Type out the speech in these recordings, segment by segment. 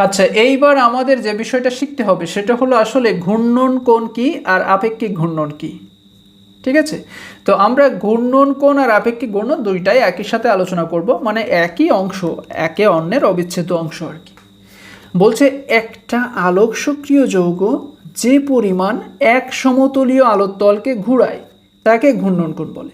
আচ্ছা, এইবার আমাদের যে বিষয়টা শিখতে হবে সেটা হলো আসলে ঘূর্ণন কোণ কি আর আপেক্ষিক ঘূর্ণন কি। ঠিক আছে, তো আমরা ঘূর্ণন কোণ আর আপেক্ষিক ঘূর্ণন দুইটাই একই সাথে আলোচনা করব, মানে একই অংশ, একে অন্যের অবিচ্ছেদ্য অংশ আর কি। বলছে একটা আলোক সক্রিয় যৌগ যে পরিমাণ এক সমতলীয় আলোর তলকে ঘুরায় তাকে ঘূর্ণন কোণ বলে।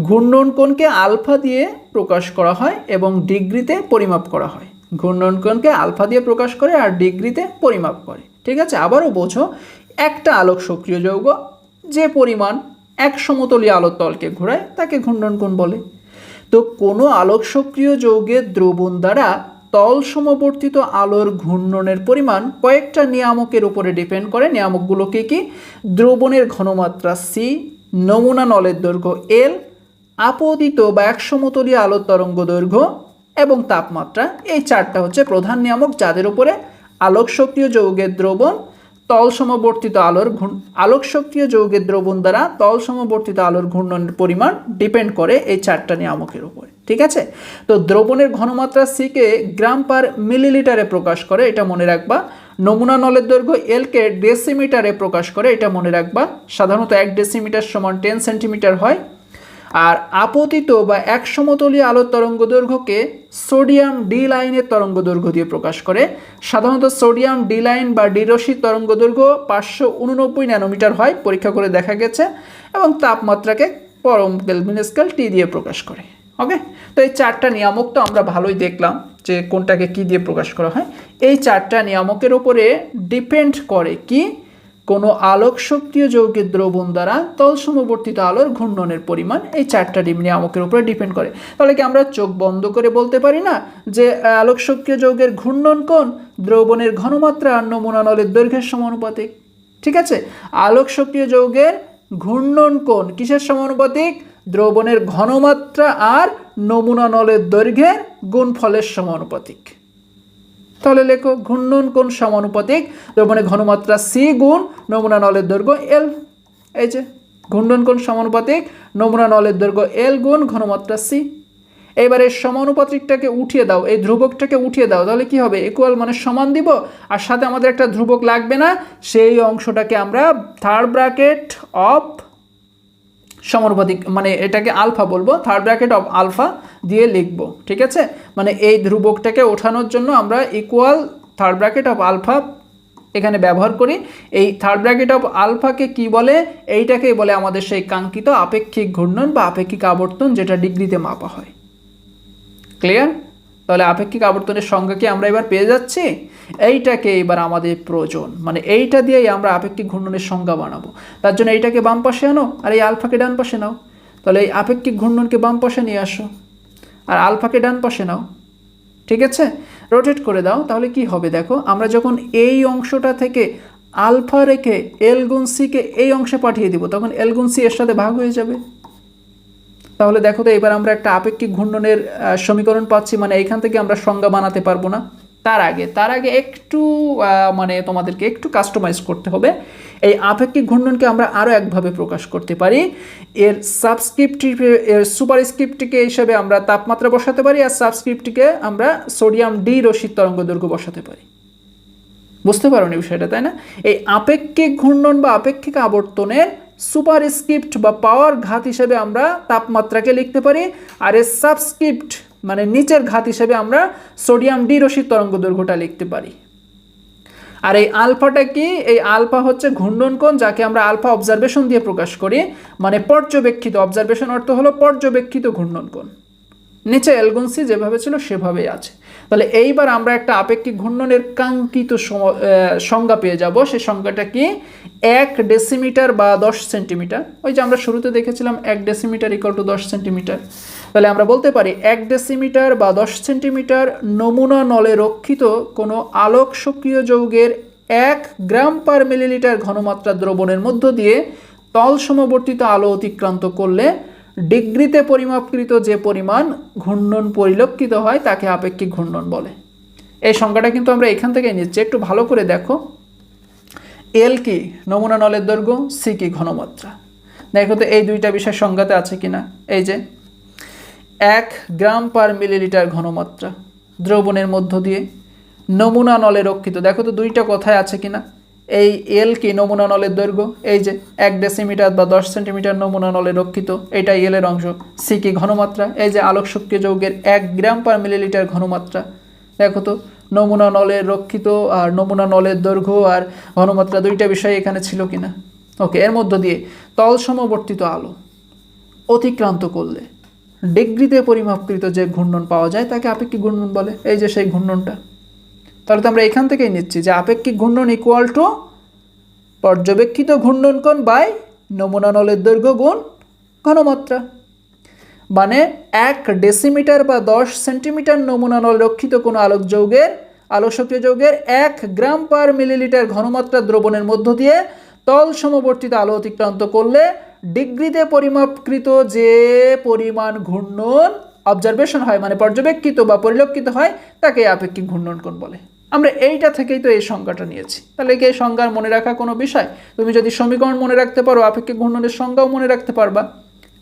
ঘূর্ণন কোণকে আলফা দিয়ে প্রকাশ করা হয় এবং ডিগ্রিতে পরিমাপ করা হয়। ঘূর্ণন কোণকে আলফা দিয়ে প্রকাশ করে আর ডিগ্রিতে পরিমাপ করে। ঠিক আছে, আবারও বোঝো, একটা আলোক সক্রিয় যৌগ যে পরিমাণ এক সমতলীয় আলোর তলকে ঘোরায় তাকে ঘূর্ণন কোণ বলে। তো কোনো আলোক সক্রিয় যৌগের দ্রবণ দ্বারা তল সমবর্তিত আলোর ঘূর্ণনের পরিমাণ কয়েকটা নিয়ামকের উপরে ডিপেন্ড করে। নিয়ামকগুলো কি কি? দ্রবণের ঘনমাত্রা সি, নমুনা নলের দৈর্ঘ্য এল, আপতিত বা এক সমতলীয় আলোর তরঙ্গ দৈর্ঘ্য এবং তাপমাত্রা। এই চারটা হচ্ছে প্রধান নিয়ামক যাদের উপরে আলোক সক্রিয় যৌগের দ্রবণ তল সমবর্তিত আলোক সক্রিয় যৌগের দ্রবণ দ্বারা তল সমবর্তিত আলোর ঘূর্ণনের পরিমাণ ডিপেন্ড করে এই চারটা নিয়ামকের উপরে। ঠিক আছে, তো দ্রবণের ঘনমাত্রা সিকে গ্রাম পার মিলিলিটারে প্রকাশ করে, এটা মনে রাখবা। নমুনা নলের দৈর্ঘ্য এলকে ডেসিমিটারে প্রকাশ করে, এটা মনে রাখবা। সাধারণত 1 ডেসিমিটার সমান 10 সেন্টিমিটার হয়। আর আপতিত বা এক সমতলীয় আলোর তরঙ্গ দৈর্ঘ্যকে সোডিয়াম ডি লাইনের তরঙ্গ দৈর্ঘ্য দিয়ে প্রকাশ করে। সাধারণত সোডিয়াম ডি লাইন বা ডি রশ্মির তরঙ্গ দৈর্ঘ্য 589 ন্যানোমিটার হয়, পরীক্ষা করে দেখা গেছে, এবং তাপমাত্রাকে পরম কেলভিন স্কেল টি দিয়ে প্রকাশ করে। ওকে, তো এই চারটা নিয়ামক তো আমরা ভালোই দেখলাম যে কোনটাকে কি দিয়ে প্রকাশ করা হয়। এই চারটা নিয়ামকের উপরে ডিপেন্ড করে কি? কোনো আলোক সক্রিয় যৌগের দ্রবণ দ্বারা তল সমবর্তিত আলোর ঘূর্ণনের পরিমাণ এই চারটা নিয়ামকের উপরে ডিপেন্ড করে। তাহলে কি আমরা চোখ বন্ধ করে বলতে পারি না যে আলোক সক্রিয় যৌগের ঘূর্ণন কোণ দ্রবণের ঘনমাত্রা আর নমুনা নলের দৈর্ঘ্যের সমানুপাতিক? ঠিক আছে, আলোক সক্রিয় যৌগের ঘূর্ণন কোণ কিসের সমানুপাতিক? দ্রবণের ঘনমাত্রা আর নমুনা নলের দৈর্ঘ্যের গুণফলের সমানুপাতিক। তাহলে লেখো ঘূর্ণন কোণ সমানুপাতিক দ্রবণের ঘনমাত্রা সি গুণ নমুনা নলের দৈর্ঘ্য এল। এই যে ঘূর্ণন কোণ সমানুপাতিক নমুনা নলের দৈর্ঘ্য এল গুণ ঘনমাত্রা সি। এবার এই সমানুপাতিকটাকে উঠিয়ে দাও, এই ধ্রুবকটাকে উঠিয়ে দাও, তাহলে কি হবে? ইকুয়াল মানে সমান দিব, আর সাথে আমাদের একটা ধ্রুবক লাগবে না, সেই অংশটাকে আমরা থার্ড ব্র্যাকেট অফ সমানুপাতিক, মানে এটাকে আলফা বলবো, থার্ড ব্র্যাকেট অফ আলফা দিয়ে লিখব। ঠিক আছে, মানে এই ধ্রুবকটাকে ওঠানোর জন্য আমরা equal third bracket of alpha এখানে ব্যবহার করি। এই থার্ড ব্র্যাকেট অফ আলফাকে কি বলে? এইটাকেই বলে আমাদের সেই কাঙ্ক্ষিত আপেক্ষিক ঘূর্ণন বা আপেক্ষিক আবর্তন, যেটা ডিগ্রিতে মাপা হয়। ক্লিয়ার? তাহলে আপেক্ষিক আবর্তনের সংজ্ঞা কি আমরা এবার পেয়ে যাচ্ছি? এইটাকে এবার আমাদের প্রয়োজন, মানে এইটা দিয়েই আমরা আপেক্ষিক ঘূর্ণনের সংজ্ঞা বানাবো। তার জন্য এইটাকে বাম পাশে আনো আর এই আলফাকে ডান পাশে নাও। তাহলে এই আপেক্ষিক ঘূর্ণনকে বাম পাশে নিয়ে আসো আর আলফাকে ডান পাশে নাও। ঠিক আছে, রোটেট করে দাও। তাহলে কি হবে দেখো, আমরা যখন এই অংশটা থেকে আলফা রেখে এল গুণ সিকে এই অংশে পাঠিয়ে দিব, তখন এল গুণ সি এর সাথে ভাগ হয়ে যাবে। তাহলে দেখো তো এবার আমরা একটা আপেক্ষিক ঘূর্ণনের সমীকরণ পাচ্ছি, মানে এইখান থেকে আমরা সংজ্ঞা বানাতে পারবো না। তার আগে একটু মানে তোমাদেরকে একটু কাস্টমাইজ করতে হবে। এই আপেক্ষিক ঘূর্ণনকে আমরা আরও একভাবে প্রকাশ করতে পারি। এর সুপারস্ক্রিপ্টটিকে হিসেবে আমরা তাপমাত্রা বসাতে পারি, আর সাবস্ক্রিপ্টটিকে আমরা সোডিয়াম ডি রশ্মির তরঙ্গ দৈর্ঘ্য বসাতে পারি। বুঝতে পারো নি বিষয়টা, তাই না? এই আপেক্ষিক ঘূর্ণন বা আপেক্ষিক আবর্তনের সুপারস্ক্রিপ্ট বা পাওয়ার ঘাত হিসেবে আমরা তাপমাত্রাকে লিখতে পারি, আর এর সাবস্ক্রিপ্ট মানে নিচের ঘাত হিসেবে আমরা সোডিয়াম ডি রশ্মির তরঙ্গ দৈর্ঘ্যটা লিখতে পারি। আর এই আলফাটা কি? এই আলফা হচ্ছে ঘূর্ণন কোণ, যাকে আমরা আলফা অবজারভেশন দিয়ে প্রকাশ করি, মানে পর্যবেক্ষিত। অবজারভেশন অর্থ হলো পর্যবেক্ষিত ঘূর্ণন কোণ। নিচে এল গুণ সি যেভাবে ছিল সেভাবেই আছে। তাহলে এইবার আমরা একটা আপেক্ষিক ঘূর্ণনের কাঙ্ক্ষিত সংজ্ঞা পেয়ে যাব। সেই সংজ্ঞাটা কি? 1 ডেসিমিটার বা 10 সেন্টিমিটার। ওই যে আমরা শুরুতে দেখেছিলাম 1 ডেসিমিটার ইকুয়াল টু 10 সেন্টিমিটার। তাহলে আমরা বলতে পারি 1 ডেসিমিটার বা 10 সেন্টিমিটার নমুনা নলে রক্ষিত কোনো আলোক সক্রিয় যৌগের 1 গ্রাম পার মিলিলিটার ঘনমাত্রা দ্রবণের মধ্য দিয়ে তল সমবর্তিত আলো অতিক্রান্ত করলে ডিগ্রিতে পরিমাপকৃত যে পরিমাণ ঘূর্ণন পরিলক্ষিত হয় তাকে আপেক্ষিক ঘূর্ণন বলে। এই সংজ্ঞাটা কিন্তু আমরা এখান থেকে নিচ্ছি, একটু ভালো করে দেখো। এল কি? নমুনা নলের দৈর্ঘ্য, সি কি? ঘনমাত্রা। দেখো তো এই দুইটা বিষয় সংজ্ঞাতে আছে কিনা। এই যে 1 গ্রাম পার মিলিলিটার ঘনমাত্রা দ্রবণের মধ্য দিয়ে নমুনা নলে রক্ষিত, দেখো তো দুইটা কথায় আছে কিনা। এই এল কি নমুনা নলের দৈর্ঘ্য, এই যে 1 ডেসিমিটার বা 10 সেন্টিমিটার নমুনা নলে রক্ষিত, এটা এল এর অংশ। সি কি ঘনমাত্রা, এই যে আলোক সক্রিয় যৌগের 1 গ্রাম পার মিলিলিটার ঘনমাত্রা। দেখো তো নমুনা নলের রক্ষিত আর নমুনা নলের দৈর্ঘ্য আর ঘনমাত্রা দুইটা বিষয় এখানে ছিল কিনা। ওকে, এর মধ্য দিয়ে তল সমবর্তিত আলো অতিক্রান্ত করলে ডিগ্রিতে পরিমাপকৃত যে ঘূর্ণন পাওয়া যায় তাকে আপেক্ষিক ঘূর্ণন বলে। এই যে সেই ঘূর্ণনটা, তাহলে তো আমরা এখান থেকেই নিচ্ছি যে আপেক্ষিক ঘূর্ণন ইকুয়াল টু পর্যবেক্ষিত ঘূর্ণন কোণ বাই নমুনা নলের দৈর্ঘ্য গুণ ঘনমাত্রা। মানে 1 ডেসিমিটার বা 10 সেন্টিমিটার নমুনা নল রক্ষিত কোনো আলোক যৌগের আলোক সক্রিয় যৌগের 1 গ্রাম পার মিলিলিটার ঘনমাত্রা দ্রবণের মধ্য দিয়ে তল সমবর্তিত আলো অতিক্রান্ত করলে ডিগ্রিতে পরিমাপকৃত যে পরিমাণ ঘূর্ণন অবজারভেশন হয়, মানে পর্যবেক্ষিত বা পরিলক্ষিত হয়, তাকে আপেক্ষিক ঘূর্ণন কোণ বলে। আমরা এইটা থেকেই তো এই সংজ্ঞাটা নিয়েছি। তাহলে কি এই সংজ্ঞার মনে রাখা কোনো বিষয়? তুমি যদি সমীকরণ মনে রাখতে পারো, আপেক্ষিক ঘূর্ণনের সংজ্ঞাও মনে রাখতে পারবা।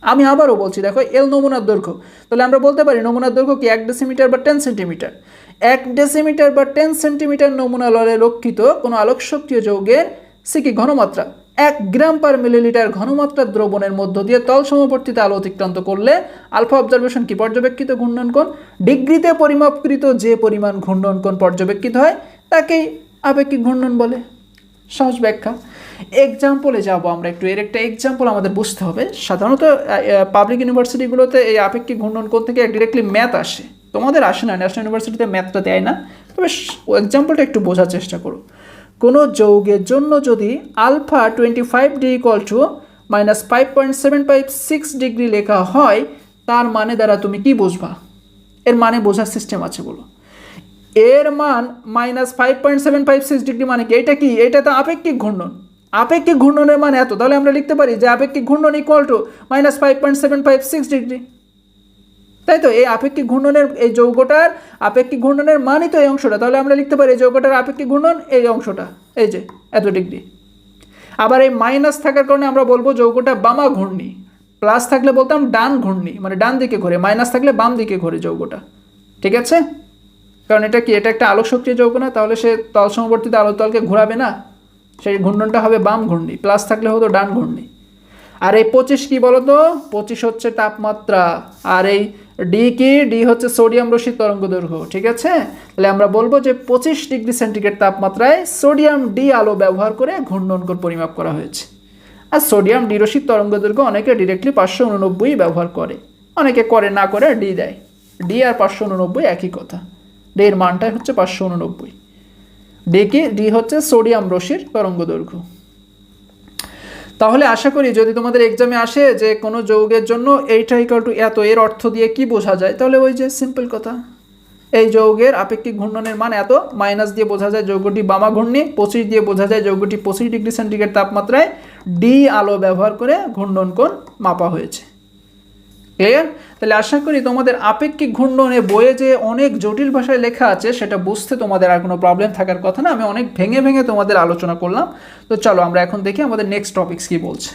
আমি আবারও বলছি, দেখো এল নমুনার দৈর্ঘ্য, তাহলে আমরা বলতে পারি নমুনার দৈর্ঘ্য কি 1 ডেসিমিটার বা 10 সেন্টিমিটার। 1 ডেসিমিটার বা 10 সেন্টিমিটার নমুনা নলে রক্ষিত কোনো আলোক সক্রিয় যৌগের সি কি ঘনমাত্রা 1 গ্রাম পার মিলিলিটার ঘনমাত্রার দ্রবণের মধ্য দিয়ে তল সমবর্তিত আলো অতিক্রান্ত করলে আলফা অবজারভেশন কি পর্যবেক্ষিত ঘূর্ণন কোণ, ডিগ্রিতে পরিমাপকৃত যে পরিমাণ ঘূর্ণন কোণ পর্যবেক্ষিত হয় তাকেই আপেক্ষিক ঘূর্ণন বলে। সহজ ব্যাখ্যা। এক্সাম্পলে যাব আমরা একটু, এর একটা এক্সাম্পল আমাদের বুঝতে হবে। সাধারণত পাবলিক ইউনিভার্সিটিগুলোতে এই আপেক্ষিক ঘূর্ণন কোণ থেকে ডিরেক্টলি ম্যাথ আসে, তোমাদের আসে না, ন্যাশনাল ইউনিভার্সিটিতে ম্যাথটা দেয় না। তবে এক্সাম্পলটা একটু বোঝার চেষ্টা করো। কোনো যৌগের জন্য যদি alpha 25 D equal to -5.756 degree লেখা হয়, তার মানে দ্বারা তুমি কি বুঝবা? এর মানে বোঝার সিস্টেম আছে বলো। এর মান -5.756 ডিগ্রি মানে কি? এটা কি? এটা তো আপেক্ষিক ঘূর্ণন। আপেক্ষিক ঘূর্ণনের মান এত, তাহলে আমরা লিখতে পারি যে আপেক্ষিক ঘূর্ণন ইকুয়াল টু -5.756 ডিগ্রি। তাই তো, এই আপেক্ষিক ঘূর্ণনের এই যৌগটার আপেক্ষিক ঘূর্ণনের মানই তো এই অংশটা, তাহলে আমরা লিখতে পারি এই যৌগটার আপেক্ষিক ঘূর্ণন এই অংশটা, এই যে এত ডিগ্রি। আবার এই মাইনাস থাকার কারণে আমরা বলবো যৌগটা বামা ঘূর্ণি, প্লাস থাকলে বলতাম ডান ঘূর্ণি, মানে ডান দিকে ঘোরে, মাইনাস থাকলে বাম দিকে ঘোরে যৌগটা। ঠিক আছে, কারণ এটা কি, এটা একটা আলোক সক্রিয় যৌগ না, তাহলে সে তল সমবর্তিত আলোক তলকে ঘোরাবে না, সেই ঘূর্ণনটা হবে বাম ঘূর্ণি, প্লাস থাকলে হতো ডান ঘূর্ণি। আর এই 25 কি বলতো? 25 হচ্ছে তাপমাত্রা, আর এই ডি কি? ডি হচ্ছে সোডিয়াম রশ্মির তরঙ্গ দৈর্ঘ্য। ঠিক আছে, তাহলে আমরা বলবো যে 25 ডিগ্রি সেন্টিগ্রেড তাপমাত্রায় সোডিয়াম ডি আলো ব্যবহার করে ঘূর্ণন কোণ পরিমাপ করা হয়েছে। আর সোডিয়াম ডি রশ্মির তরঙ্গ দৈর্ঘ্য অনেকে ডিরেক্টলি 589 ব্যবহার করে, অনেকে করে না করে ডি দেয়। ডি আর 589 একই কথা, ডি এর মানটাই হচ্ছে 589। ডি কি? ডি হচ্ছে সোডিয়াম রশ্মির তরঙ্গ দৈর্ঘ্য। তাহলে আশা করি যদি তোমাদের এক্সামে আসে যে কোনো যৌগের জন্য এইটা ইকুয়াল টু এত, এর অর্থ দিয়ে কি বোঝা যায়, তাহলে ওই যে সিম্পল কথা, এই যৌগের আপেক্ষিক ঘূর্ণনের মান এত, মাইনাস দিয়ে বোঝা যায় যৌগটি বামা ঘূর্ণি, 25 দিয়ে বোঝা যায় যৌগটি 25 ডিগ্রি সেন্টিগ্রেড তাপমাত্রায় ডি আলো ব্যবহার করে ঘূর্ণন কোণ মাপা হয়েছে। ক্লিয়ার? তাহলে আশা করি তোমাদের আপেক্ষিক ঘূর্ণনে বইয়ে যে অনেক জটিল ভাষায় লেখা আছে সেটা বুঝতে তোমাদের আর কোনো প্রবলেম থাকার কথা না। আমি অনেক ভেঙে ভেঙে তোমাদের আলোচনা করলাম। তো চলো আমরা এখন দেখি আমাদের নেক্সট টপিকস কি বলছে।